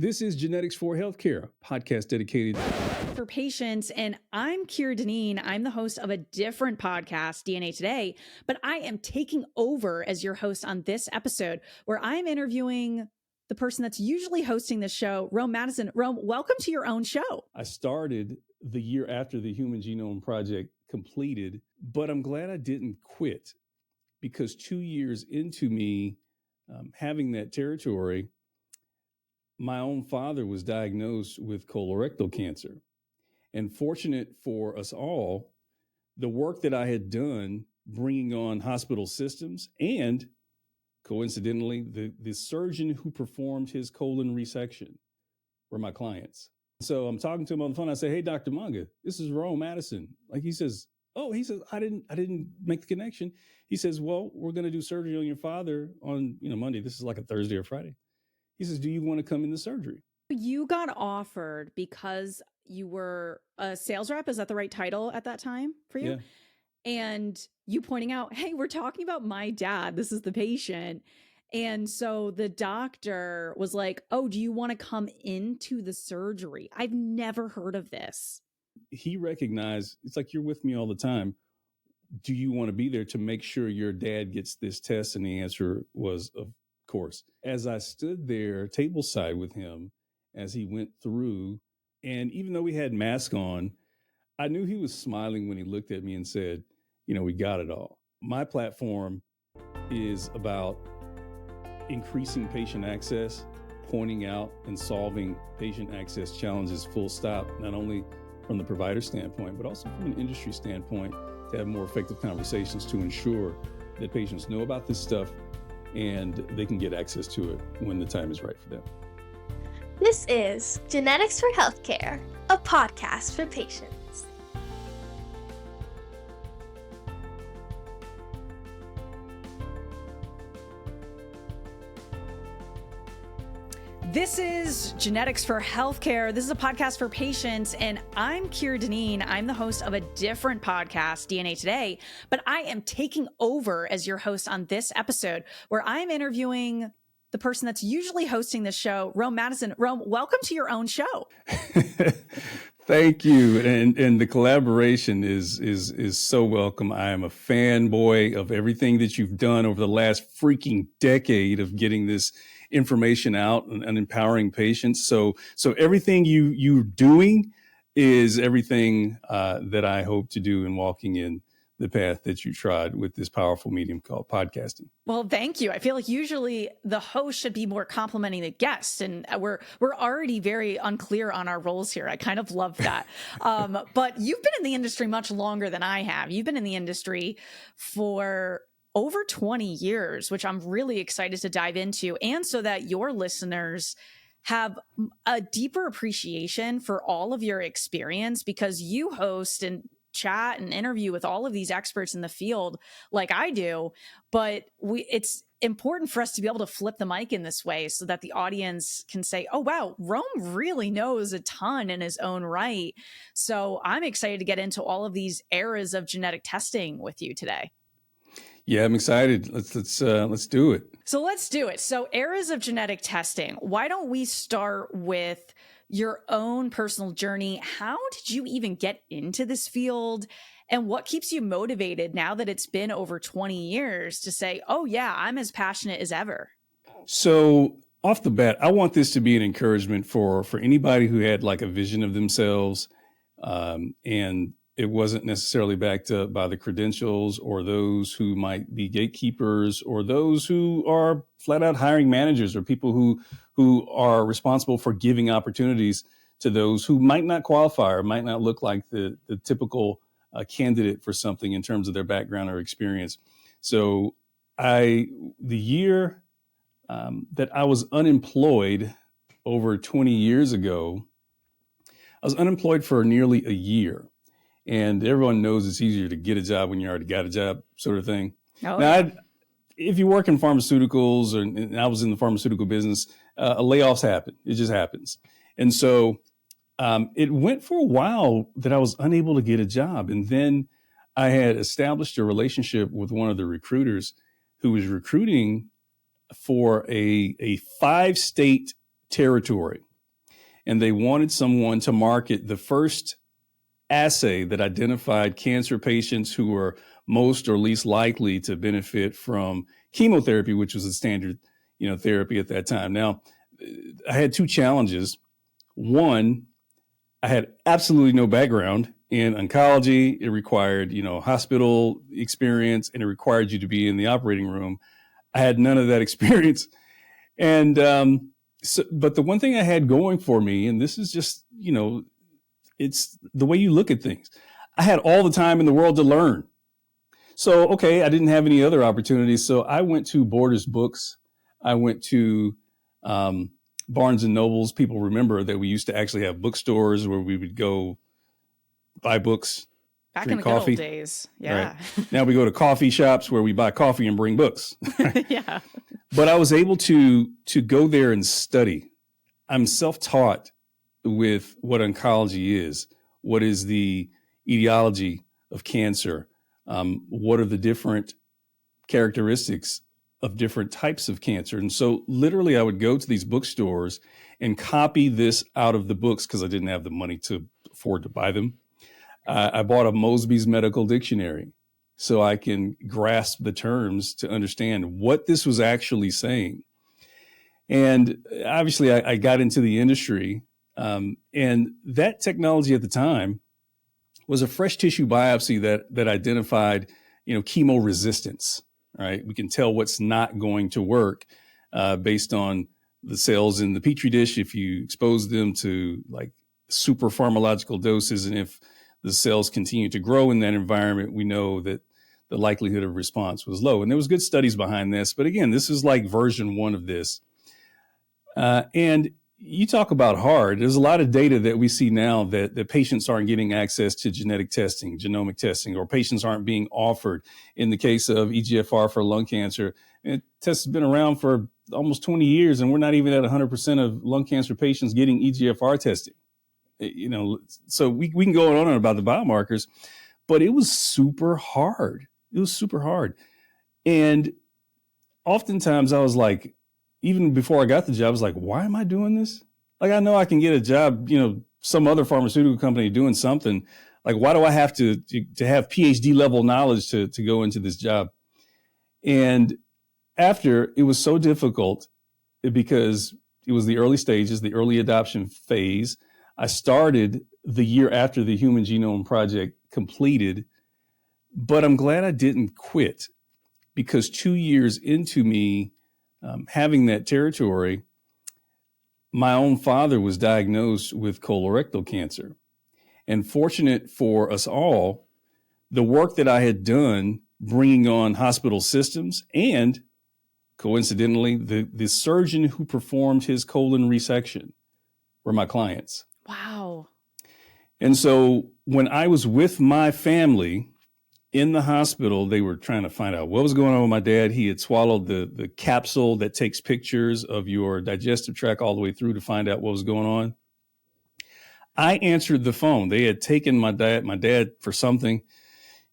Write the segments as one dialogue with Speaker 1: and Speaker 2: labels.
Speaker 1: This is Genetics for Healthcare, a podcast dedicated
Speaker 2: for patients. And I'm Deneen. I'm the host of a different podcast, DNA Today, but I am taking over as your host on this episode where I'm interviewing the person that's usually hosting the show, Rome Madison. Rome, welcome to your own show.
Speaker 1: I started the year after the Human Genome Project completed, but I'm glad I didn't quit because 2 years into me having that territory, my own father was diagnosed with colorectal cancer. And fortunate for us all, the work that I had done bringing on hospital systems and coincidentally, the surgeon who performed his colon resection were my clients. So I'm talking to him on the phone. I say, "Hey, Dr. Manga, this is Rome Madison." Like he says, I didn't make the connection. He says, "Well, we're going to do surgery on your father on, Monday. This is like a Thursday or Friday." He says, "Do you want to come into surgery?"
Speaker 2: You got offered because you were a sales rep. Is that the right title at that time for you?
Speaker 1: Yeah.
Speaker 2: And you pointing out, hey, we're talking about my dad. This is the patient. And so the doctor was like, "Oh, do you want to come into the surgery?" I've never heard of this.
Speaker 1: He recognized, it's like, "You're with me all the time. Do you want to be there to make sure your dad gets this test?" And the answer was, of course. As I stood there tableside with him as he went through, and even though we had masks on, I knew he was smiling when he looked at me and said, "We got it all." My platform is about increasing patient access, pointing out and solving patient access challenges full stop, not only from the provider standpoint, but also from an industry standpoint, to have more effective conversations to ensure that patients know about this stuff and they can get access to it when the time is right for them.
Speaker 3: This is Genetics for Healthcare, a podcast for patients.
Speaker 2: This is Genetics for Healthcare. This is a podcast for patients, and I'm Deneen. I'm the host of a different podcast, DNA Today, but I am taking over as your host on this episode where I'm interviewing the person that's usually hosting the show, Rome Madison. Rome, welcome to your own show.
Speaker 1: Thank you. And the collaboration is so welcome. I am a fanboy of everything that you've done over the last freaking decade of getting this information out and empowering patients. So everything you're doing is everything that I hope to do in walking in the path that you trod with this powerful medium called podcasting.
Speaker 2: Well, thank you. I feel like usually the host should be more complimenting the guest, and we're already very unclear on our roles here. I kind of love that. But you've been in the industry much longer than I have. You've been in the industry for over 20 years, which I'm really excited to dive into, and so that your listeners have a deeper appreciation for all of your experience, because you host and chat and interview with all of these experts in the field like I do, but it's important for us to be able to flip the mic in this way so that the audience can say, "Oh, wow, Rome really knows a ton in his own right." So I'm excited to get into all of these eras of genetic testing with you today.
Speaker 1: Yeah, I'm excited. Let's do it.
Speaker 2: So let's do it. So eras of genetic testing. Why don't we start with your own personal journey? How did you even get into this field? And what keeps you motivated now that it's been over 20 years to say, "Oh yeah, I'm as passionate as ever"?
Speaker 1: So off the bat, I want this to be an encouragement for anybody who had like a vision of themselves, and it wasn't necessarily backed up by the credentials, or those who might be gatekeepers, or those who are flat out hiring managers, or people who are responsible for giving opportunities to those who might not qualify or might not look like the typical candidate for something in terms of their background or experience. So the year that I was unemployed over 20 years ago, I was unemployed for nearly a year. And everyone knows it's easier to get a job when you already got a job, sort of thing.
Speaker 2: Oh,
Speaker 1: now, if you work in pharmaceuticals, and I was in the pharmaceutical business, layoffs happen. It just happens. And so it went for a while that I was unable to get a job. And then I had established a relationship with one of the recruiters who was recruiting for a 5-state territory. and they wanted someone to market the first assay that identified cancer patients who were most or least likely to benefit from chemotherapy, which was a standard, therapy at that time. Now, I had two challenges. One, I had absolutely no background in oncology. It required, hospital experience, and it required you to be in the operating room. I had none of that experience. And but the one thing I had going for me, and this is just, it's the way you look at things. I had all the time in the world to learn. So, okay, I didn't have any other opportunities. So I went to Borders Books. I went to Barnes and Nobles. People remember that we used to actually have bookstores where we would go buy books,
Speaker 2: Back
Speaker 1: drink
Speaker 2: in the
Speaker 1: coffee.
Speaker 2: good old days. Yeah.
Speaker 1: Right. Now we go to coffee shops where we buy coffee and bring books.
Speaker 2: Yeah.
Speaker 1: But I was able to go there and study. I'm self-taught with what oncology is. What is the etiology of cancer? What are the different characteristics of different types of cancer? And so literally I would go to these bookstores and copy this out of the books because I didn't have the money to afford to buy them. I bought a Mosby's Medical Dictionary so I can grasp the terms to understand what this was actually saying. And obviously I got into the industry, and that technology at the time was a fresh tissue biopsy that identified, chemo resistance, right? We can tell what's not going to work based on the cells in the Petri dish if you expose them to like super pharmacological doses. And if the cells continue to grow in that environment, we know that the likelihood of response was low. And there was good studies behind this. But again, this is like version 1 of this. And you talk about hard. There's a lot of data that we see now that patients aren't getting access to genetic testing, genomic testing, or patients aren't being offered. In the case of EGFR for lung cancer, tests have been around for almost 20 years, and we're not even at 100% of lung cancer patients getting EGFR testing. So we can go on about the biomarkers, but it was super hard. It was super hard. And oftentimes I was like, even before I got the job, I was like, why am I doing this? Like, I know I can get a job, some other pharmaceutical company doing something. Like, why do I have to have PhD level knowledge to go into this job? And after, it was so difficult because it was the early stages, the early adoption phase. I started the year after the Human Genome Project completed, but I'm glad I didn't quit because 2 years into me having that territory, my own father was diagnosed with colorectal cancer. And fortunate for us all, the work that I had done bringing on hospital systems and coincidentally, the surgeon who performed his colon resection were my clients.
Speaker 2: Wow.
Speaker 1: And so when I was with my family in the hospital, they were trying to find out what was going on with my dad. He had swallowed the capsule that takes pictures of your digestive tract all the way through to find out what was going on. I answered the phone. They had taken my dad for something,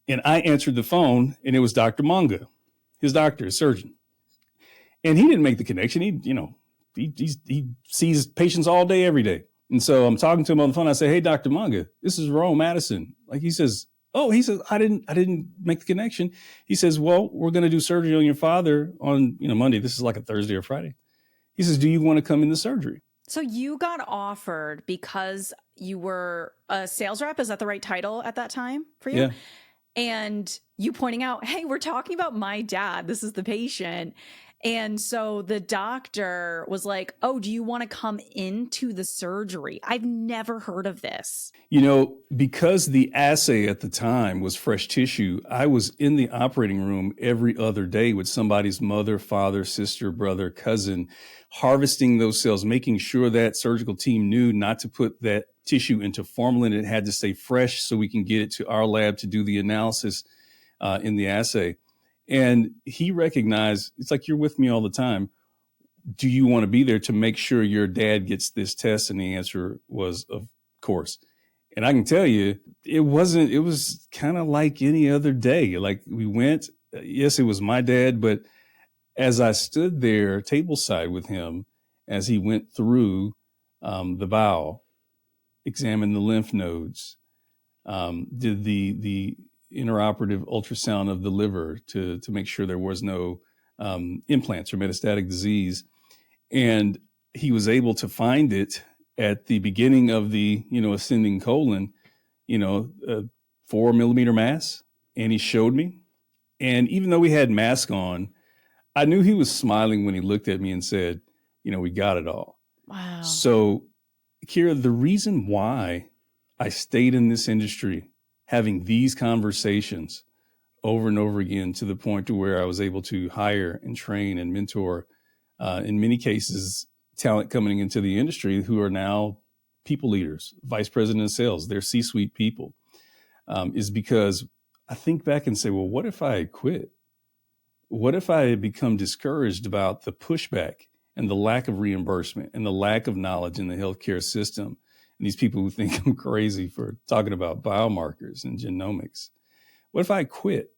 Speaker 1: and I answered the phone, and it was Dr. Manga, his doctor, his surgeon. And he didn't make the connection. He sees patients all day, every day. And so I'm talking to him on the phone. I say, "Hey, Dr. Manga, this is Rome Madison." Like he says, I didn't make the connection. He says, "Well, we're going to do surgery on your father on, Monday." This is like a Thursday or Friday. He says, "Do you want to come in the surgery?"
Speaker 2: So you got offered because you were a sales rep. Is that the right title at that time for you?
Speaker 1: Yeah.
Speaker 2: And you pointing out, "Hey, we're talking about my dad. This is the patient." And so the doctor was like, "Oh, do you want to come into the surgery?" I've never heard of this.
Speaker 1: Because the assay at the time was fresh tissue, I was in the operating room every other day with somebody's mother, father, sister, brother, cousin, harvesting those cells, making sure that surgical team knew not to put that tissue into formalin. It had to stay fresh so we can get it to our lab to do the analysis in the assay. And he recognized, it's like, "You're with me all the time. Do you want to be there to make sure your dad gets this test?" And the answer was, "Of course." And I can tell you, it was kind of like any other day. Like we went, yes, it was my dad, but as I stood there tableside with him, as he went through the bowel, examined the lymph nodes, did the intraoperative ultrasound of the liver to make sure there was no implants or metastatic disease. And he was able to find it at the beginning of the, ascending colon, a 4 millimeter mass. And he showed me. And even though we had masks on, I knew he was smiling when he looked at me and said, we got it all.
Speaker 2: Wow.
Speaker 1: So, Kira, the reason why I stayed in this industry, having these conversations over and over again, to the point to where I was able to hire and train and mentor, in many cases, talent coming into the industry who are now people leaders, vice president of sales, they're C-suite people, is because I think back and say, well, what if I had quit? What if I had become discouraged about the pushback and the lack of reimbursement and the lack of knowledge in the healthcare system? And these people who think I'm crazy for talking about biomarkers and genomics. What if I quit?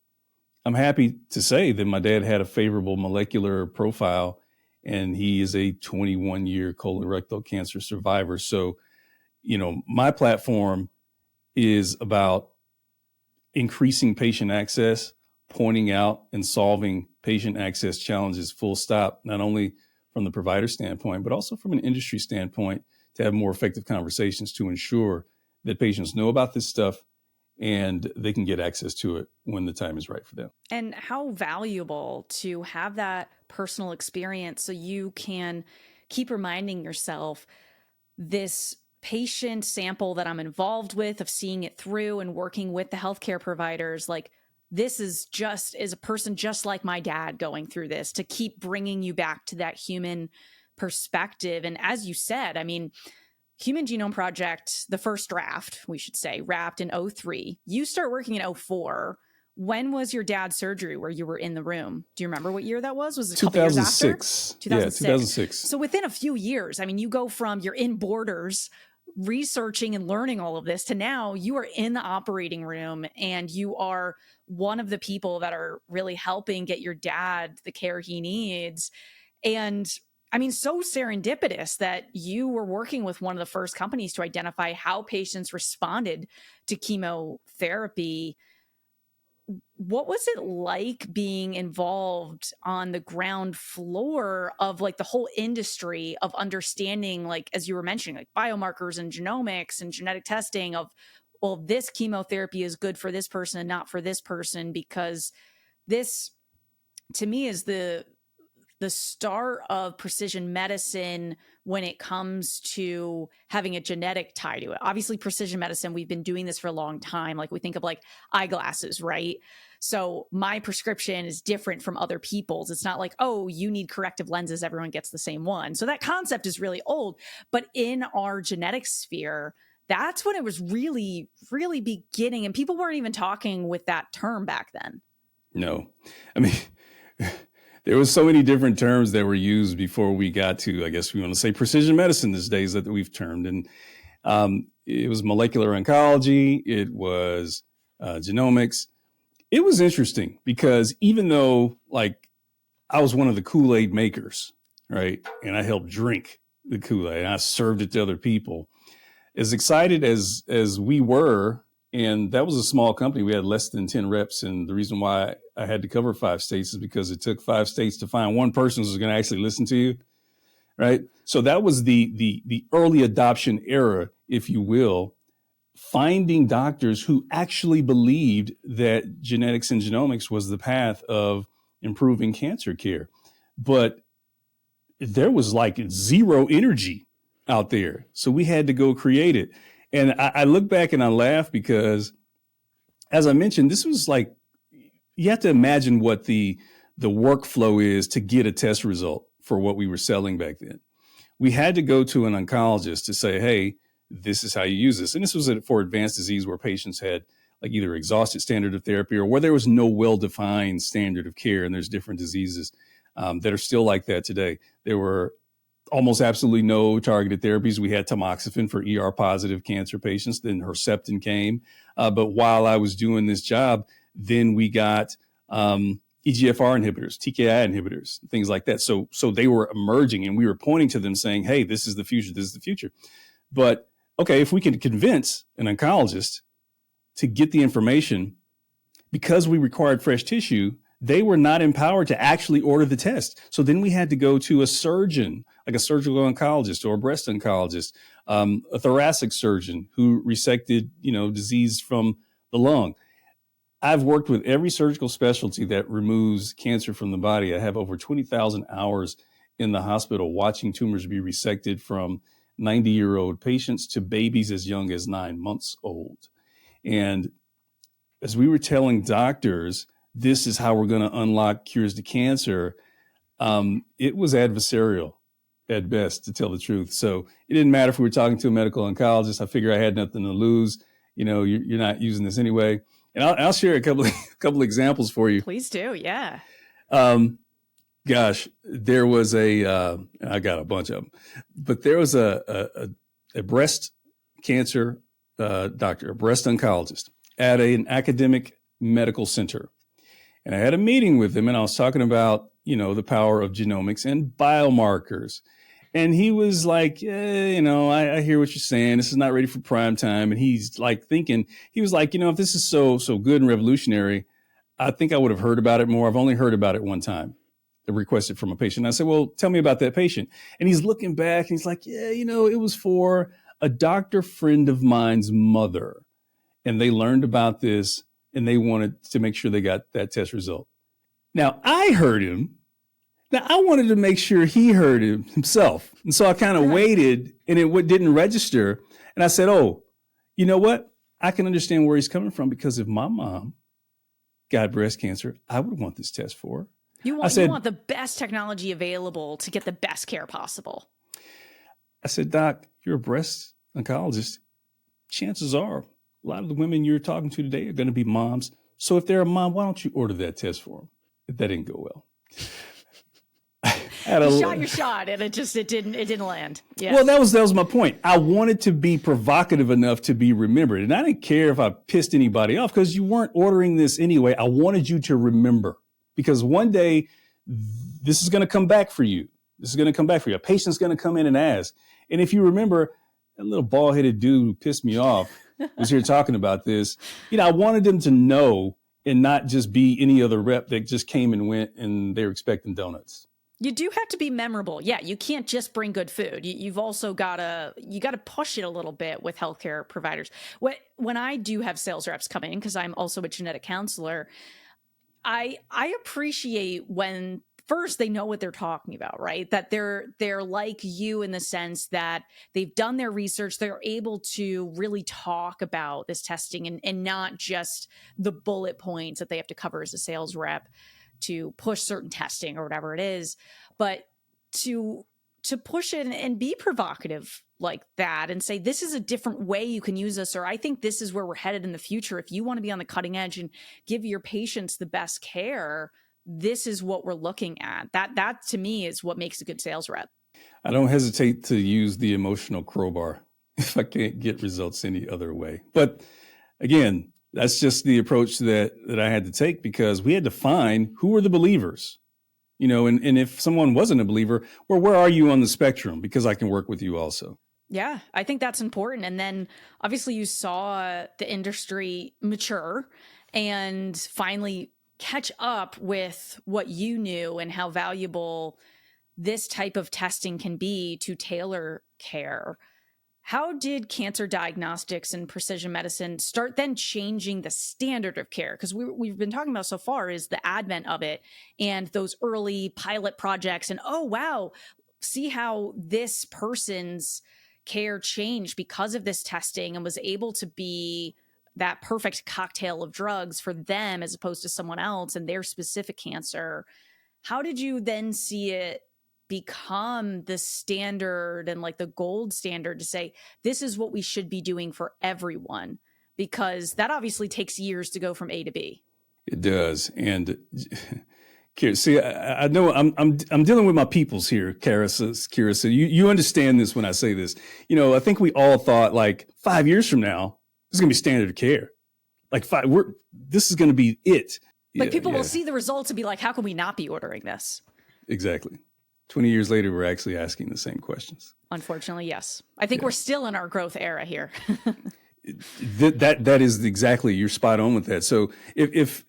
Speaker 1: I'm happy to say that my dad had a favorable molecular profile, and he is a 21-year colorectal cancer survivor. So, my platform is about increasing patient access, pointing out and solving patient access challenges, full stop, not only from the provider standpoint, but also from an industry standpoint, to have more effective conversations to ensure that patients know about this stuff and they can get access to it when the time is right for them.
Speaker 2: And how valuable to have that personal experience so you can keep reminding yourself, this patient sample that I'm involved with, of seeing it through and working with the healthcare providers, like, this is a person just like my dad going through this, to keep bringing you back to that human perspective. And as you said, I mean, Human Genome Project, the first draft, we should say, wrapped in 2003. You start working in 2004. When was your dad's surgery where you were in the room? Do you remember what year that was? Was it a couple years after?
Speaker 1: 2006. Yeah, 2006.
Speaker 2: So within a few years, I mean, you go from you're in Borders researching and learning all of this to now you are in the operating room and you are one of the people that are really helping get your dad the care he needs. And I mean, so serendipitous that you were working with one of the first companies to identify how patients responded to chemotherapy. What was it like being involved on the ground floor of like the whole industry of understanding, like, as you were mentioning, like biomarkers and genomics and genetic testing of, well, this chemotherapy is good for this person and not for this person? Because this, to me, is the start of precision medicine when it comes to having a genetic tie to it. Obviously, precision medicine, we've been doing this for a long time. Like, we think of like eyeglasses, right? So my prescription is different from other people's. It's not like, oh, you need corrective lenses, everyone gets the same one. So that concept is really old. But in our genetic sphere, that's when it was really, really beginning. And people weren't even talking with that term back then. No.
Speaker 1: I mean, there was so many different terms that were used before we got to, I guess we want to say, precision medicine these days that we've termed. And it was molecular oncology. It was genomics. It was interesting because even though, like, I was one of the Kool-Aid makers, right? And I helped drink the Kool-Aid and I served it to other people. As excited as we were, and that was a small company, we had less than 10 reps. And the reason why I had to cover 5 states is because it took 5 states to find one person who's going to actually listen to you, right? So that was the early adoption era, if you will, finding doctors who actually believed that genetics and genomics was the path of improving cancer care. But there was like zero energy out there. So we had to go create it. And I look back and I laugh because, as I mentioned, this was like, you have to imagine what the workflow is to get a test result for what we were selling back then. We had to go to an oncologist to say, hey, this is how you use this. And this was for advanced disease where patients had like either exhausted standard of therapy or where there was no well-defined standard of care. And there's different diseases that are still like that today. There were almost absolutely no targeted therapies. We had tamoxifen for ER positive cancer patients. Then Herceptin came. But while I was doing this job, then we got EGFR inhibitors, TKI inhibitors, things like that. So they were emerging, and we were pointing to them saying, hey, this is the future. This is the future. But okay, if we can convince an oncologist to get the information, because we required fresh tissue, they were not empowered to actually order the test. So then we had to go to a surgeon, like a surgical oncologist or a breast oncologist, a thoracic surgeon who resected, disease from the lung. I've worked with every surgical specialty that removes cancer from the body. I have over 20,000 hours in the hospital watching tumors be resected from 90-year-old patients to babies as young as 9 months old. And as we were telling doctors, this is how we're going to unlock cures to cancer, it was adversarial at best, to tell the truth. So it didn't matter if we were talking to a medical oncologist. I figure I had nothing to lose. You're not using this anyway. And I'll share a couple examples for you.
Speaker 2: Please do. Yeah.
Speaker 1: Gosh, there was I got a bunch of them, but there was a breast cancer doctor, a breast oncologist at an academic medical center. And I had a meeting with him, and I was talking about, the power of genomics and biomarkers. And he was like, I hear what you're saying. This is not ready for prime time. And he's like thinking, he was like, if this is so good and revolutionary, I think I would have heard about it more. I've only heard about it one time. I requested from a patient. I said, well, tell me about that patient. And he's looking back and he's like, yeah, it was for a doctor friend of mine's mother. And they learned about this and they wanted to make sure they got that test result. Now, I heard him. Now, I wanted to make sure he heard it himself. And so I kind of waited and it didn't register. And I said, oh, you know what? I can understand where he's coming from, because if my mom got breast cancer, I would want this test for her.
Speaker 2: You want the best technology available to get the best care possible.
Speaker 1: I said, Doc, you're a breast oncologist. Chances are a lot of the women you're talking to today are going to be moms. So if they're a mom, why don't you order that test for them? That didn't go well.
Speaker 2: You shot your shot and it didn't land. Yeah.
Speaker 1: Well, that was my point. I wanted to be provocative enough to be remembered. And I didn't care if I pissed anybody off, because you weren't ordering this anyway. I wanted you to remember, because one day this is going to come back for you. A patient's going to come in and ask. And if you remember, that little bald-headed dude who pissed me off was here talking about this. I wanted them to know and not just be any other rep that just came and went and they were expecting donuts.
Speaker 2: You do have to be memorable. Yeah, you can't just bring good food. You've also got to push it a little bit with healthcare providers. When I do have sales reps come in, because I'm also a genetic counselor, I appreciate when first they know what they're talking about, right? That they're like you in the sense that they've done their research. They're able to really talk about this testing and not just the bullet points that they have to cover as a sales rep to push certain testing or whatever it is, but to push it and be provocative like that and say, this is a different way you can use this, or I think this is where we're headed in the future. If you want to be on the cutting edge and give your patients the best care, this is what we're looking at. That to me is what makes a good sales rep.
Speaker 1: I don't hesitate to use the emotional crowbar if I can't get results any other way. But again, that's just the approach that I had to take, because we had to find who were the believers, and if someone wasn't a believer, well, where are you on the spectrum? Because I can work with you also.
Speaker 2: Yeah, I think that's important. And then obviously you saw the industry mature and finally catch up with what you knew and how valuable this type of testing can be to tailor care. How did cancer diagnostics and precision medicine start then changing the standard of care? Because we've been talking about so far is the advent of it and those early pilot projects and, oh, wow, see how this person's care changed because of this testing and was able to be that perfect cocktail of drugs for them as opposed to someone else and their specific cancer. How did you then see it become the standard and like the gold standard to say, this is what we should be doing for everyone? Because that obviously takes years to go from A to B.
Speaker 1: It does. And see, I know I'm dealing with my peoples here, Kira. So you understand this when I say this. I think we all thought like 5 years from now, this is going to be standard of care. Like this is going to be it.
Speaker 2: Like people will see the results and be like, how can we not be ordering this?
Speaker 1: Exactly. 20 years later, we're actually asking the same questions.
Speaker 2: Unfortunately, yes. I think we're still in our growth era here.
Speaker 1: That is exactly, you're spot on with that. So if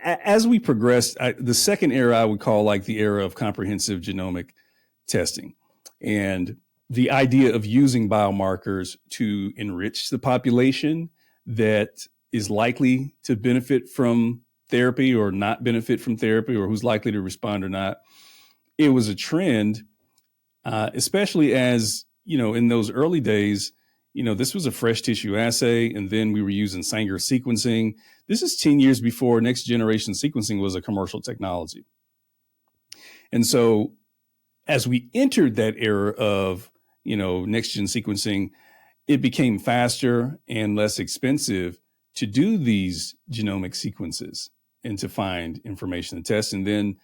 Speaker 1: as we progressed, the second era I would call like the era of comprehensive genomic testing, and the idea of using biomarkers to enrich the population that is likely to benefit from therapy or not benefit from therapy, or who's likely to respond or not. It was a trend, especially as, in those early days, this was a fresh tissue assay, and then we were using Sanger sequencing. This is 10 years before next generation sequencing was a commercial technology. And so as we entered that era of, next gen sequencing, it became faster and less expensive to do these genomic sequences and to find information to test. And then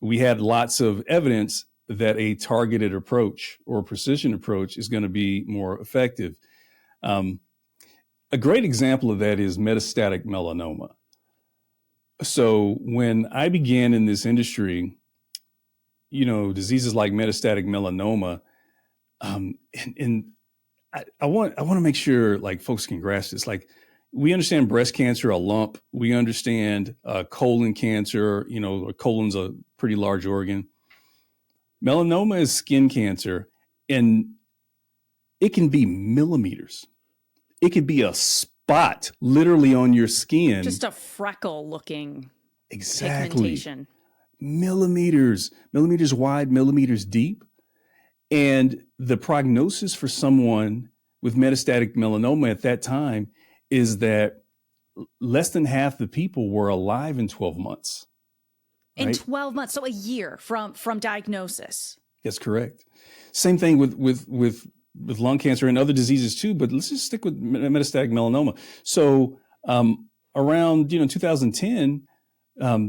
Speaker 1: we had lots of evidence that a targeted approach or precision approach is going to be more effective. A great example of that is metastatic melanoma. So when I began in this industry, diseases like metastatic melanoma, and I want to make sure like folks can grasp this. Like, we understand breast cancer, a lump. We understand colon cancer. Colon's a pretty large organ. Melanoma is skin cancer, and it can be millimeters. It could be a spot literally on your skin.
Speaker 2: Just a freckle looking
Speaker 1: pigmentation. Millimeters wide, millimeters deep. And the prognosis for someone with metastatic melanoma at that time is that less than half the people were alive in 12 months.
Speaker 2: Right? In 12 months, so a year from diagnosis.
Speaker 1: That's correct. Same thing with lung cancer and other diseases too, but let's just stick with metastatic melanoma. So around 2010,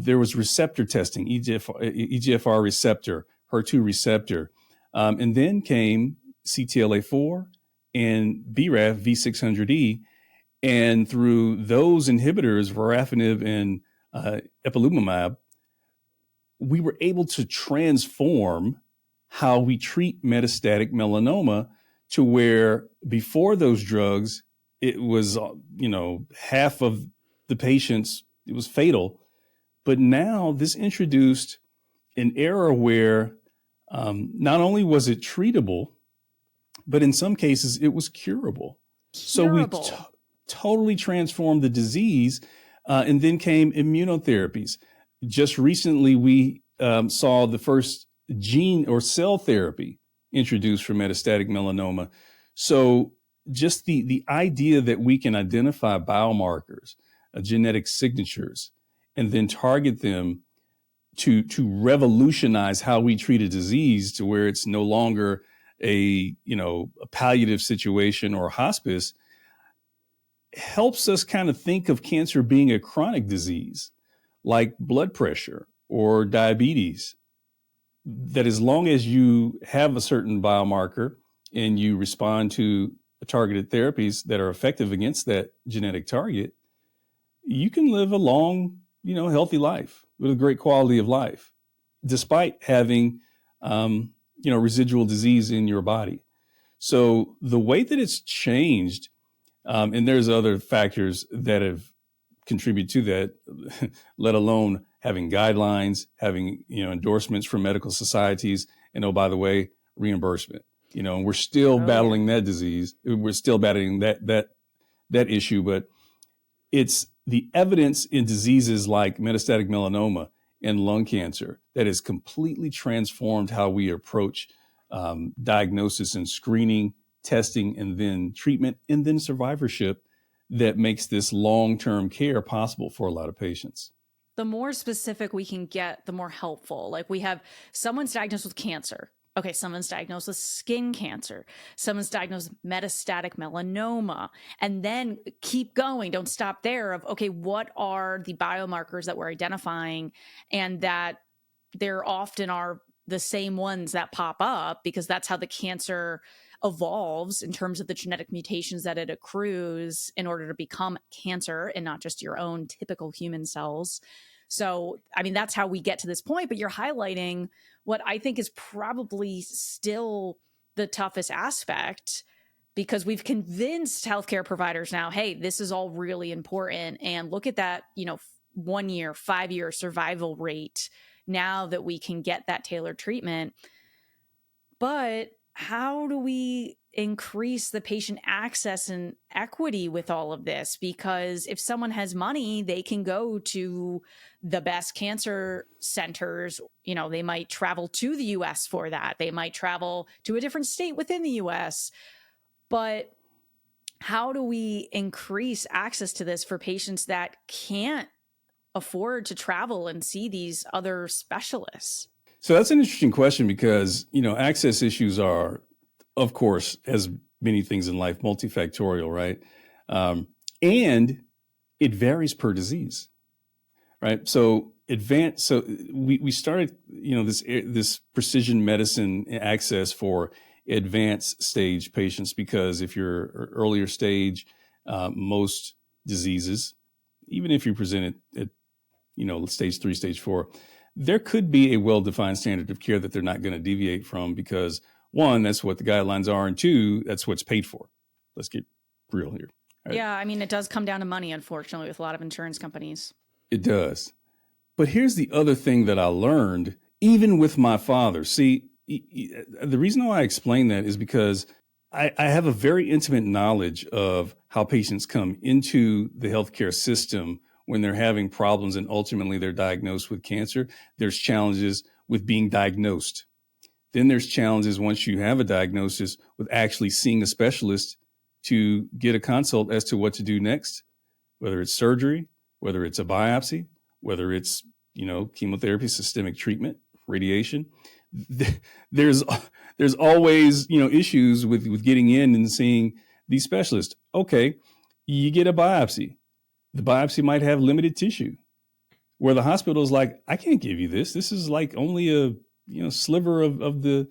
Speaker 1: there was receptor testing, EGFR receptor, HER2 receptor, and then came CTLA4 and BRAF V600E, and through those inhibitors, verafenib and ipilimumab, we were able to transform how we treat metastatic melanoma to where before those drugs, it was, half of the patients, it was fatal. But now this introduced an era where not only was it treatable, but in some cases it was curable. So we totally transformed the disease, and then came immunotherapies. Just recently, we saw the first gene or cell therapy introduced for metastatic melanoma. So just the idea that we can identify biomarkers, genetic signatures, and then target them to revolutionize how we treat a disease to where it's no longer a palliative situation or hospice, helps us kind of think of cancer being a chronic disease like blood pressure or diabetes, that as long as you have a certain biomarker and you respond to targeted therapies that are effective against that genetic target, you can live a long, healthy life with a great quality of life, despite having, residual disease in your body. So the way that it's changed, and there's other factors that have contributed to that, let alone having guidelines, having, endorsements from medical societies, and oh, by the way, reimbursement. And we're still battling that disease. We're still battling that issue, but it's the evidence in diseases like metastatic melanoma and lung cancer that has completely transformed how we approach diagnosis and screening, testing, and then treatment, and then survivorship, that makes this long-term care possible for a lot of patients.
Speaker 2: The more specific we can get, the more helpful. Like, we have someone's diagnosed with cancer. Okay, someone's diagnosed with skin cancer. Someone's diagnosed with metastatic melanoma. And then keep going. Don't stop there of, okay, what are the biomarkers that we're identifying? And that there often are the same ones that pop up, because that's how the cancer evolves in terms of the genetic mutations that it accrues in order to become cancer and not just your own typical human cells. So, I mean, that's how we get to this point, but you're highlighting what I think is probably still the toughest aspect, because we've convinced healthcare providers now, hey, this is all really important. And look at that, 1 year, 5-year survival rate now that we can get that tailored treatment. But how do we increase the patient access and equity with all of this? Because if someone has money, they can go to the best cancer centers. They might travel to the US for that. They might travel to a different state within the US. But how do we increase access to this for patients that can't afford to travel and see these other specialists?
Speaker 1: So that's an interesting question because, access issues are, of course, as many things in life, multifactorial, right? And it varies per disease, right? So we started, this precision medicine access for advanced stage patients, because if you're earlier stage, most diseases, even if you present it at, stage 3, stage 4, there could be a well-defined standard of care that they're not going to deviate from, because 1, that's what the guidelines are, and 2, that's what's paid for. Let's get real here.
Speaker 2: Right? Yeah, I mean, it does come down to money, unfortunately, with a lot of insurance companies.
Speaker 1: It does. But here's the other thing that I learned, even with my father. See, the reason why I explain that is because I have a very intimate knowledge of how patients come into the healthcare system when they're having problems and ultimately they're diagnosed with cancer. There's challenges with being diagnosed. Then there's challenges once you have a diagnosis with actually seeing a specialist to get a consult as to what to do next, whether it's surgery, whether it's a biopsy, whether it's, chemotherapy, systemic treatment, radiation. There's always, issues with getting in and seeing these specialists. Okay, you get a biopsy. The biopsy might have limited tissue, where the hospital is like, I can't give you this. This is like only a sliver of the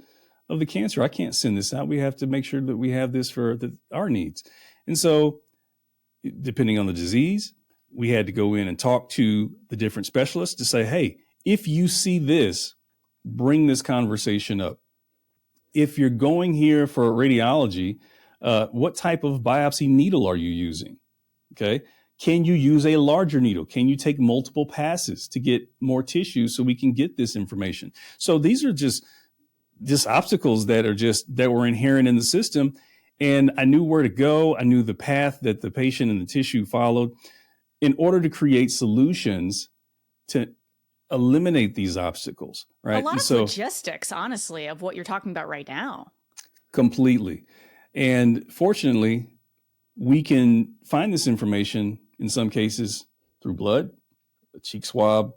Speaker 1: cancer. I can't send this out. We have to make sure that we have this for our needs. And so, depending on the disease, we had to go in and talk to the different specialists to say, hey, if you see this, bring this conversation up. If you're going here for radiology, what type of biopsy needle are you using? Okay. Can you use a larger needle? Can you take multiple passes to get more tissue so we can get this information? So these are just obstacles that were inherent in the system. And I knew where to go. I knew the path that the patient and the tissue followed in order to create solutions to eliminate these obstacles, right?
Speaker 2: A lot of logistics, honestly, of what you're talking about right now.
Speaker 1: Completely. And fortunately, we can find this information in some cases through blood, a cheek swab,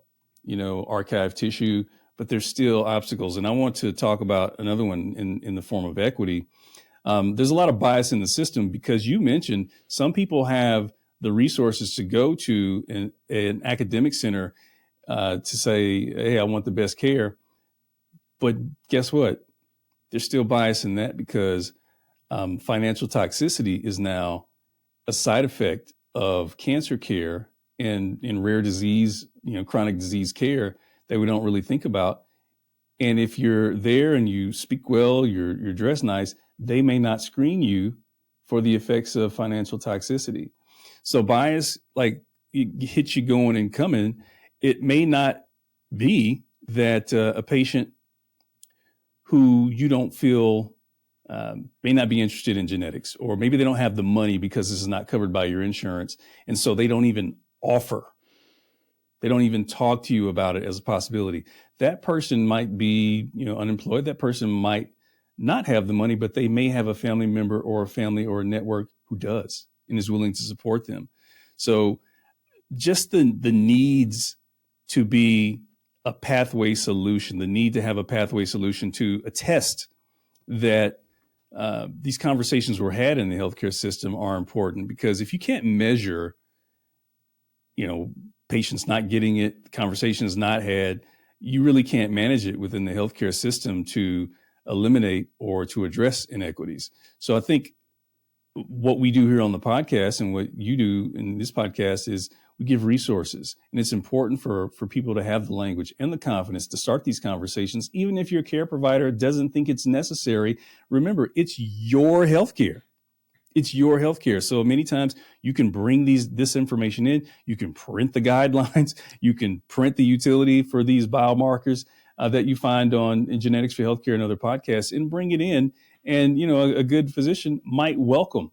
Speaker 1: archived tissue, but there's still obstacles. And I want to talk about another one in the form of equity. There's a lot of bias in the system because you mentioned some people have the resources to go to an academic center to say, hey, I want the best care. But guess what? There's still bias in that because financial toxicity is now a side effect of cancer care and in rare disease, chronic disease care that we don't really think about. And if you're there and you speak well, you're dressed nice, they may not screen you for the effects of financial toxicity. So bias, like, it hits you going and coming. It may not be that a patient who you don't feel may not be interested in genetics, or maybe they don't have the money because this is not covered by your insurance. And so they don't even offer. They don't even talk to you about it as a possibility. That person might be, unemployed. That person might not have the money, but they may have a family member or a family or a network who does and is willing to support them. So just the needs to be a pathway solution, the need to have a pathway solution to attest that these conversations were had in the healthcare system are important, because if you can't measure, patients not getting it, conversations not had, you really can't manage it within the healthcare system to eliminate or to address inequities. So I think what we do here on the podcast and what you do in this podcast is We give resources. And it's important for people to have the language and the confidence to start these conversations, even if your care provider doesn't think it's necessary. Remember, it's your healthcare. It's your healthcare. So many times you can bring this information in. You can print the guidelines. You can print the utility for these biomarkers that you find in Genetics for Healthcare and other podcasts, and bring it in. And a good physician might welcome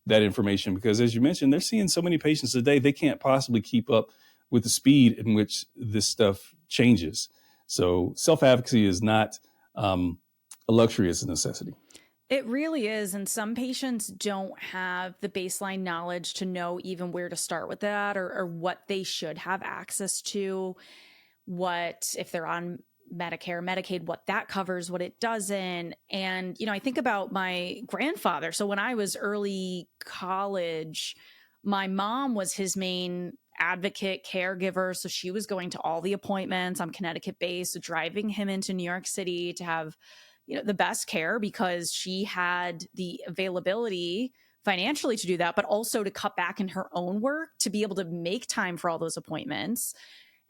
Speaker 1: that information because, as you mentioned, they're seeing so many patients a day, they can't possibly keep up with the speed in which this stuff changes. So self-advocacy is not a luxury; it's a necessity.
Speaker 2: It really is. And some patients don't have the baseline knowledge to know even where to start with that or what they should have access to, what, if they're on Medicare, Medicaid, what that covers, what it doesn't. And, I think about my grandfather. So when I was early college, my mom was his main advocate, caregiver. So she was going to all the appointments. I'm Connecticut based, so driving him into New York City to have the best care because she had the availability financially to do that, but also to cut back in her own work to be able to make time for all those appointments.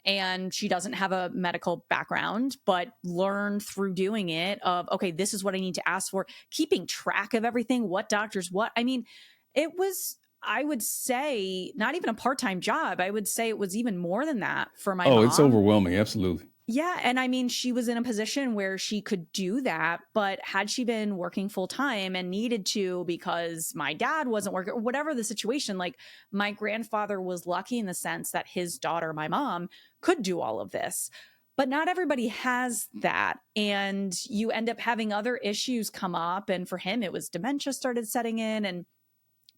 Speaker 2: And she doesn't have a medical background, but learned through doing it of, okay, this is what I need to ask for, keeping track of everything, what doctors, what. I mean, it was, I would say, not even a part-time job. I would say it was even more than that for my mom.
Speaker 1: Oh, it's overwhelming. Absolutely.
Speaker 2: Yeah. And I mean, she was in a position where she could do that, but had she been working full time and needed to because my dad wasn't working or whatever the situation, like my grandfather was lucky in the sense that his daughter, my mom, could do all of this. But not everybody has that. And you end up having other issues come up. And for him, it was dementia started setting in. And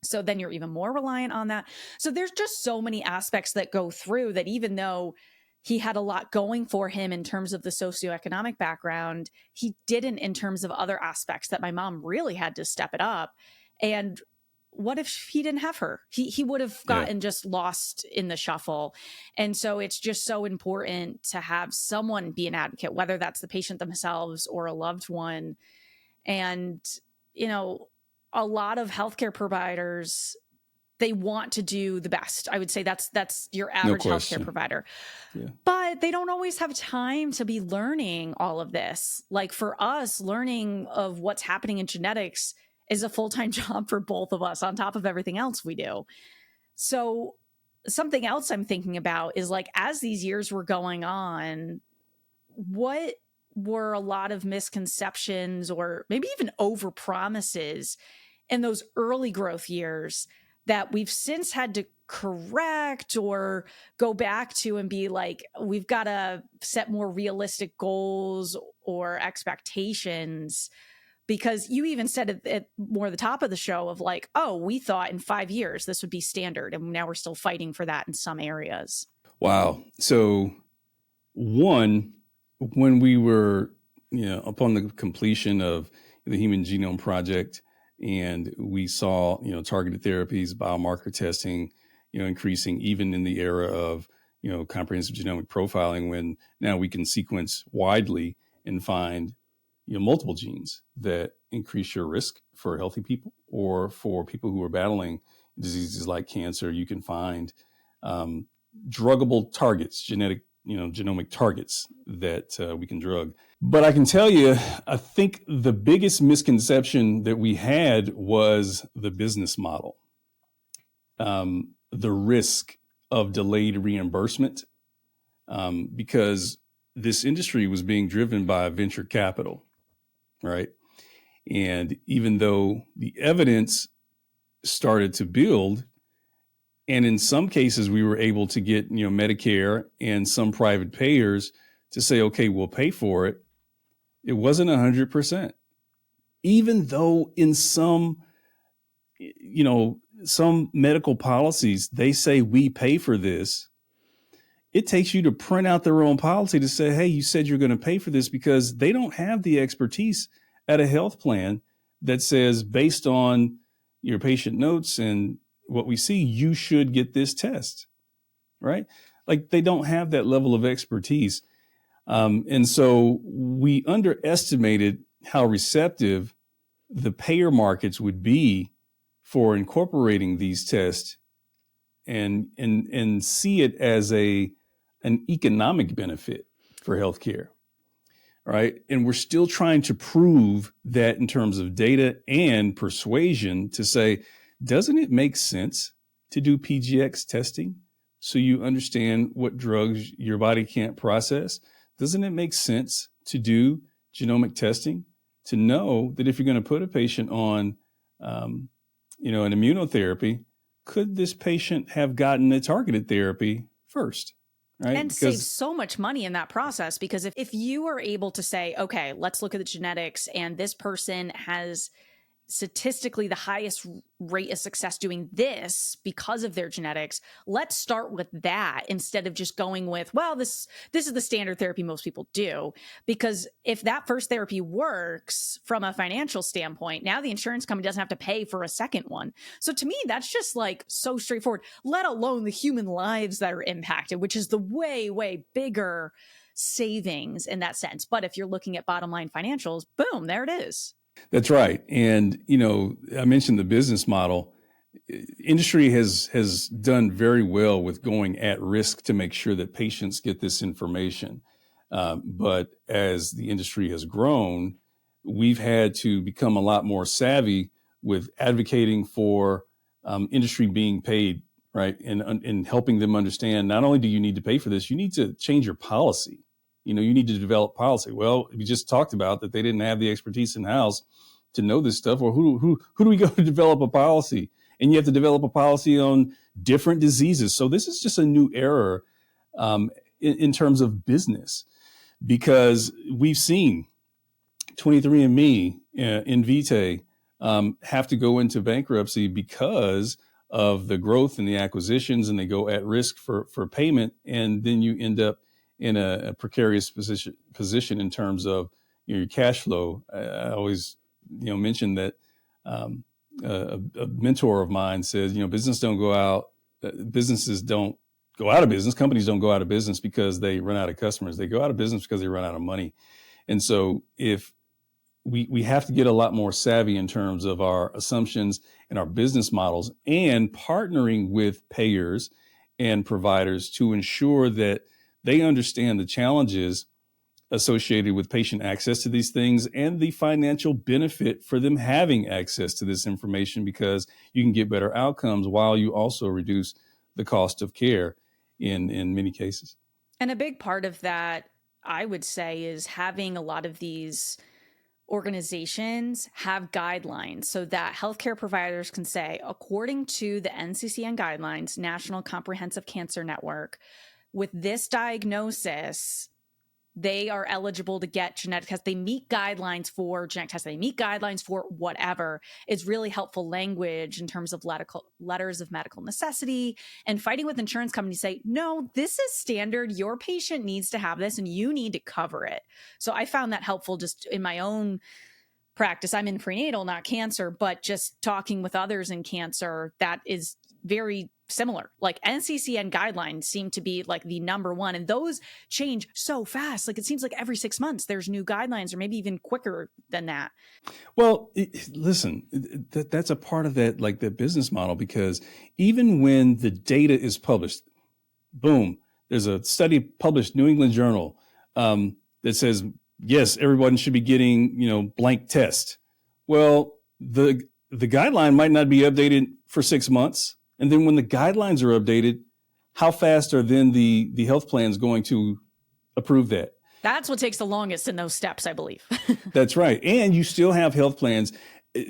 Speaker 2: so then you're even more reliant on that. So there's just so many aspects that go through that even though he had a lot going for him in terms of the socioeconomic background, he didn't in terms of other aspects that my mom really had to step it up. And what if he didn't have her? He would have gotten just lost in the shuffle. And so it's just so important to have someone be an advocate, whether that's the patient themselves or a loved one. And, a lot of healthcare providers, they want to do the best. I would say that's your average healthcare provider. Yeah. But they don't always have time to be learning all of this. Like for us, learning of what's happening in genetics is a full-time job for both of us on top of everything else we do. So something else I'm thinking about is like, as these years were going on, what were a lot of misconceptions or maybe even overpromises in those early growth years that we've since had to correct or go back to and be like, we've got to set more realistic goals or expectations? Because you even said it at more the top of the show of like, oh, we thought in 5 years this would be standard. And now we're still fighting for that in some areas.
Speaker 1: Wow. So one, when we were, upon the completion of the Human Genome Project, and we saw, targeted therapies, biomarker testing, increasing even in the era of, comprehensive genomic profiling, when now we can sequence widely and find, multiple genes that increase your risk for healthy people or for people who are battling diseases like cancer. You can find druggable targets, genomic targets that we can drug. But I can tell you, I think the biggest misconception that we had was the business model, the risk of delayed reimbursement, because this industry was being driven by venture capital, right? And even though the evidence started to build, and in some cases we were able to get, Medicare and some private payers to say, okay, we'll pay for it. It wasn't 100%. Even though in some, some medical policies, they say we pay for this. It takes you to print out their own policy to say, hey, you said you're going to pay for this, because they don't have the expertise at a health plan that says, based on your patient notes and what we see, you should get this test, right? Like they don't have that level of expertise. And so we underestimated how receptive the payer markets would be for incorporating these tests and see it as an economic benefit for healthcare. Right. And we're still trying to prove that in terms of data and persuasion to say, doesn't it make sense to do PGX testing so you understand what drugs your body can't process? Doesn't it make sense to do genomic testing to know that if you're going to put a patient on, an immunotherapy, could this patient have gotten a targeted therapy first? Right?
Speaker 2: And save so much money in that process, because if you are able to say, okay, let's look at the genetics, and this person has statistically the highest rate of success doing this because of their genetics, let's start with that instead of just going with, well, this is the standard therapy most people do. Because if that first therapy works from a financial standpoint, now the insurance company doesn't have to pay for a second one. So to me, that's just like so straightforward, let alone the human lives that are impacted, which is the way, way bigger savings in that sense. But if you're looking at bottom line financials, boom, there it is.
Speaker 1: That's right. And, I mentioned the business model. Industry has done very well with going at risk to make sure that patients get this information. But as the industry has grown, we've had to become a lot more savvy with advocating for industry being paid, right? And helping them understand, not only do you need to pay for this, you need to change your policy. You need to develop policy. Well, we just talked about that they didn't have the expertise in-house to know this stuff. Or who do we go to develop a policy? And you have to develop a policy on different diseases. So this is just a new era in terms of business, because we've seen 23andMe, Invitae have to go into bankruptcy because of the growth and the acquisitions, and they go at risk for payment. And then you end up in a precarious position in terms of your cash flow. I always, mention that a mentor of mine says, businesses don't go out of business. Companies don't go out of business because they run out of customers. They go out of business because they run out of money. And so if we have to get a lot more savvy in terms of our assumptions and our business models, and partnering with payers and providers to ensure that they understand the challenges associated with patient access to these things and the financial benefit for them having access to this information, because you can get better outcomes while you also reduce the cost of care in many cases.
Speaker 2: And a big part of that, I would say, is having a lot of these organizations have guidelines so that healthcare providers can say, according to the NCCN guidelines, National Comprehensive Cancer Network, with this diagnosis, they are eligible to get genetic tests. They meet guidelines for genetic tests. They meet guidelines for whatever. It's really helpful language in terms of letters of medical necessity, and fighting with insurance companies say, no, this is standard. Your patient needs to have this and you need to cover it. So I found that helpful just in my own practice. I'm in prenatal, not cancer, but just talking with others in cancer, that is very similar. Like NCCN guidelines seem to be like the number one, and those change so fast. Like it seems like every 6 months there's new guidelines, or maybe even quicker than that.
Speaker 1: Well, listen, that's a part of that, like the business model, because even when the data is published, boom, there's a study published, New England Journal, that says, yes, everyone should be getting, blank test. Well, the guideline might not be updated for 6 months. And then when the guidelines are updated, how fast are then the health plans going to approve that?
Speaker 2: That's what takes the longest in those steps, I believe.
Speaker 1: That's right. And you still have health plans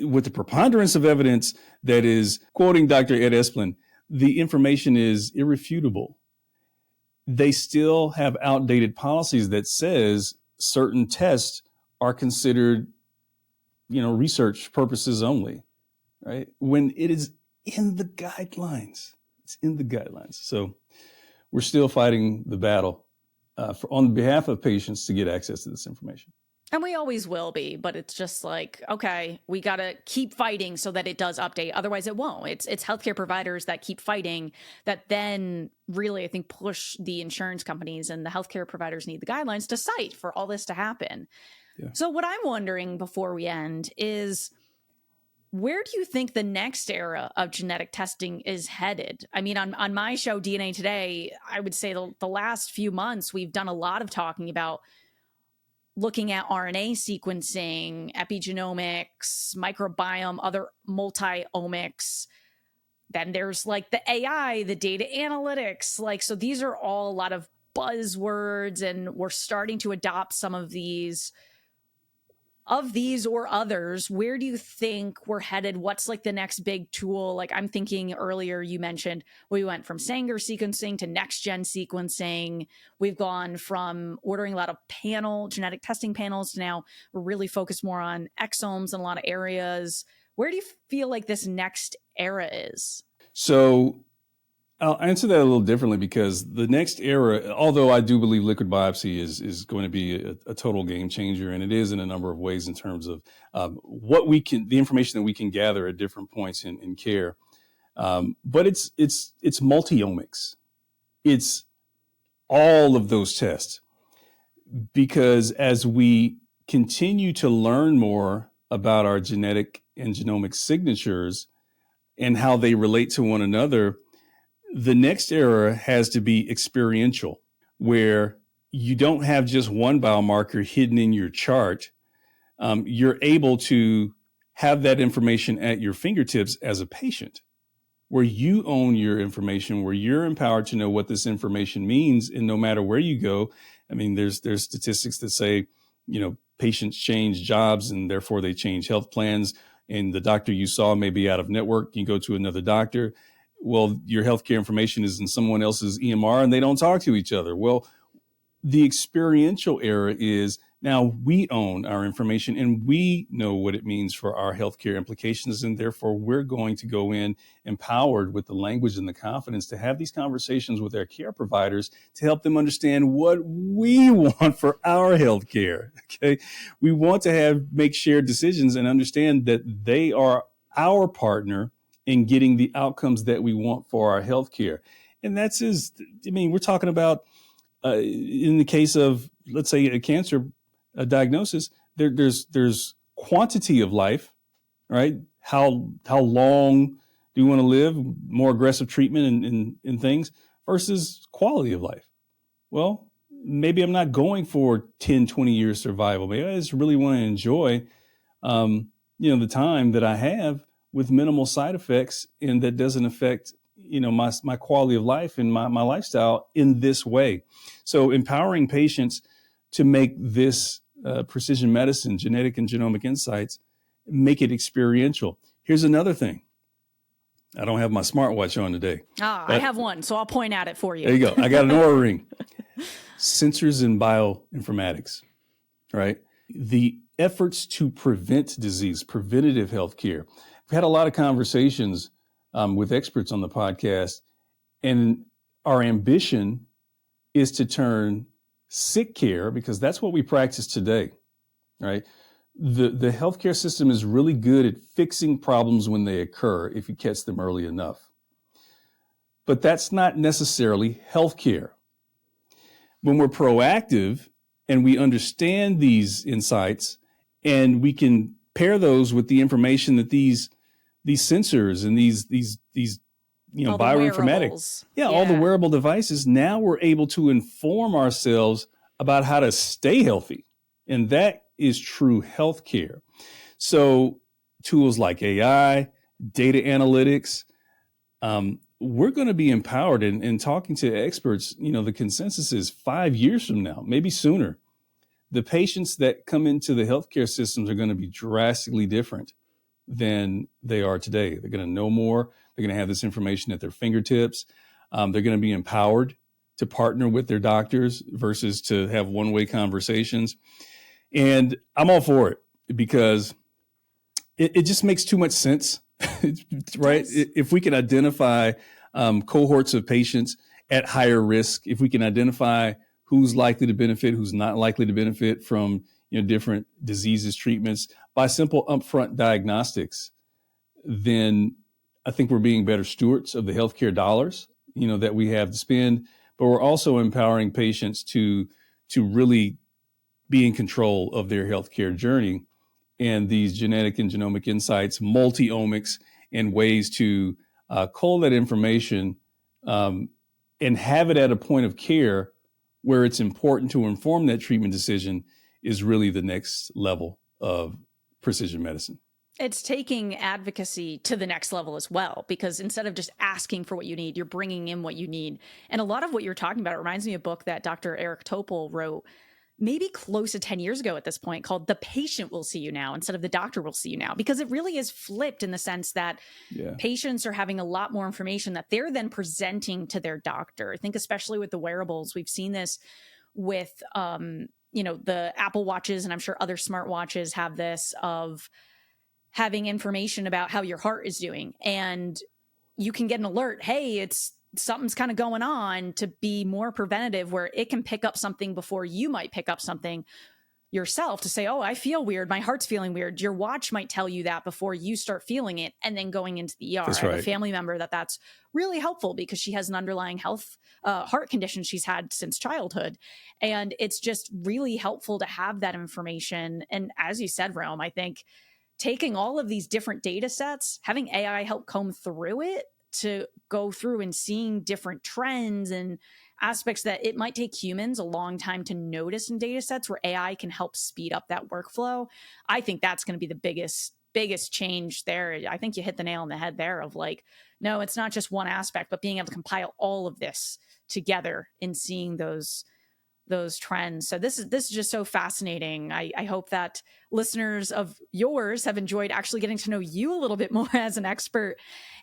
Speaker 1: with the preponderance of evidence that is, quoting Dr. Ed Esplin, the information is irrefutable. They still have outdated policies that says certain tests are considered, research purposes only, right? When it is in the guidelines. It's in the guidelines. So we're still fighting the battle on behalf of patients to get access to this information.
Speaker 2: And we always will be, but it's just like, okay, we got to keep fighting so that it does update. Otherwise it won't. It's healthcare providers that keep fighting that then really, I think, push the insurance companies, and the healthcare providers need the guidelines to cite for all this to happen. Yeah. So what I'm wondering before we end is, Where do you think the next era of genetic testing is headed? I mean, on my show, DNA Today, I would say the last few months, we've done a lot of talking about looking at RNA sequencing, epigenomics, microbiome, other multi-omics. Then there's like the AI, the data analytics. Like, so these are all a lot of buzzwords, and we're starting to adopt some of these or others. Where do you think we're headed? What's like the next big tool? Like, I'm thinking earlier you mentioned we went from Sanger sequencing to next gen sequencing. We've gone from ordering a lot of genetic testing panels to now we're really focused more on exomes in a lot of areas. Where do you feel like this next era is?
Speaker 1: So I'll answer that a little differently, because the next era, although I do believe liquid biopsy is going to be a total game changer, and it is in a number of ways in terms of the information that we can gather at different points in care. But it's multi-omics. It's all of those tests, because as we continue to learn more about our genetic and genomic signatures and how they relate to one another, the next era has to be experiential, where you don't have just one biomarker hidden in your chart. You're able to have that information at your fingertips as a patient, where you own your information, where you're empowered to know what this information means. And no matter where you go, I mean, there's statistics that say, patients change jobs and therefore they change health plans. And the doctor you saw may be out of network. You go to another doctor. Well, your healthcare information is in someone else's EMR and they don't talk to each other. Well, the experiential era is now we own our information and we know what it means for our healthcare implications. And therefore, we're going to go in empowered with the language and the confidence to have these conversations with our care providers to help them understand what we want for our healthcare. Okay. We want to make shared decisions and understand that they are our partner in getting the outcomes that we want for our healthcare. And we're talking about, in the case of, let's say, a cancer diagnosis, there's quantity of life, right? How long do you want to live? More aggressive treatment and things versus quality of life. Well, maybe I'm not going for 10, 20 years survival. Maybe I just really want to enjoy, the time that I have with minimal side effects, and that doesn't affect my quality of life and my lifestyle in this way. So empowering patients to make this precision medicine, genetic and genomic insights, make it experiential. Here's another thing. I don't have my smartwatch on today.
Speaker 2: I have one, so I'll point at it for you.
Speaker 1: There you go. I got an Oura Ring. Sensors in bioinformatics, right? The efforts to prevent disease, preventative healthcare. We've had a lot of conversations with experts on the podcast, and our ambition is to turn sick care, because that's what we practice today, right? The healthcare system is really good at fixing problems when they occur if you catch them early enough. But that's not necessarily healthcare. When we're proactive and we understand these insights and we can pair those with the information that these sensors and these bioinformatics, all the wearable devices, now we're able to inform ourselves about how to stay healthy. And that is true healthcare. So tools like AI, data analytics, we're going to be empowered in talking to experts. The consensus is 5 years from now, maybe sooner, the patients that come into the healthcare systems are going to be drastically different than they are today. They're going to know more. They're going to have this information at their fingertips. They're going to be empowered to partner with their doctors versus to have one-way conversations. And I'm all for it, because it just makes too much sense, right? If we can identify cohorts of patients at higher risk, if we can identify who's likely to benefit, who's not likely to benefit from different diseases, treatments, by simple upfront diagnostics, then I think we're being better stewards of the healthcare dollars, that we have to spend. But we're also empowering patients to really be in control of their healthcare journey. and these genetic and genomic insights, multi-omics, and ways to cull that information and have it at a point of care where it's important to inform that treatment decision is really the next level of precision medicine.
Speaker 2: It's taking advocacy to the next level as well, because instead of just asking for what you need, you're bringing in what you need. And a lot of what you're talking about, it reminds me of a book that Dr. Eric Topol wrote maybe close to 10 years ago at this point, called The Patient Will See You Now instead of The Doctor Will See You Now, because it really is flipped in the sense that patients are having a lot more information that they're then presenting to their doctor. I think especially with the wearables, we've seen this with, the Apple Watches, and I'm sure other smartwatches have this, of having information about how your heart is doing. And you can get an alert, hey, something's kind of going on, to be more preventative, where it can pick up something before you might pick up something yourself, to say, oh, I feel weird. My heart's feeling weird. Your watch might tell you that before you start feeling it, and then going into the ER.
Speaker 1: That's
Speaker 2: I have
Speaker 1: right.
Speaker 2: a family member that's really helpful, because she has an underlying heart condition she's had since childhood. And it's just really helpful to have that information. And as you said, Rome, I think taking all of these different data sets, having AI help comb through it to go through and seeing different trends and aspects that it might take humans a long time to notice in data sets, where AI can help speed up that workflow. I think that's going to be the biggest change there. I think you hit the nail on the head there of like, no, it's not just one aspect, but being able to compile all of this together and seeing those trends. So this is just so fascinating. I hope that listeners of yours have enjoyed actually getting to know you a little bit more as an expert.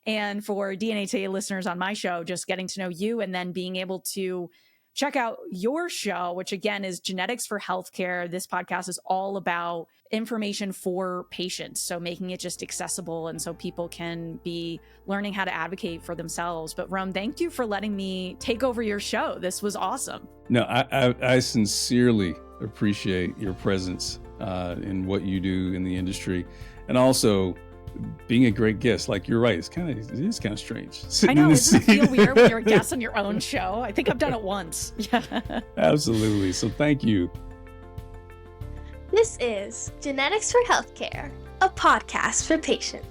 Speaker 2: And for DNA Today listeners on my show, just getting to know you and then being able to check out your show, which again is Genetics for Healthcare. This podcast is all about information for patients. So making it just accessible, and so people can be learning how to advocate for themselves. But Rome, thank you for letting me take over your show. This was awesome.
Speaker 1: No, I sincerely appreciate your presence in what you do in the industry, and also being a great guest. Like, you're right, it is kind of strange.
Speaker 2: I know, doesn't it feel weird when you're a guest on your own show? I think I've done it once. Yeah.
Speaker 1: Absolutely. So thank you.
Speaker 3: This is Genetics for Healthcare, a podcast for patients.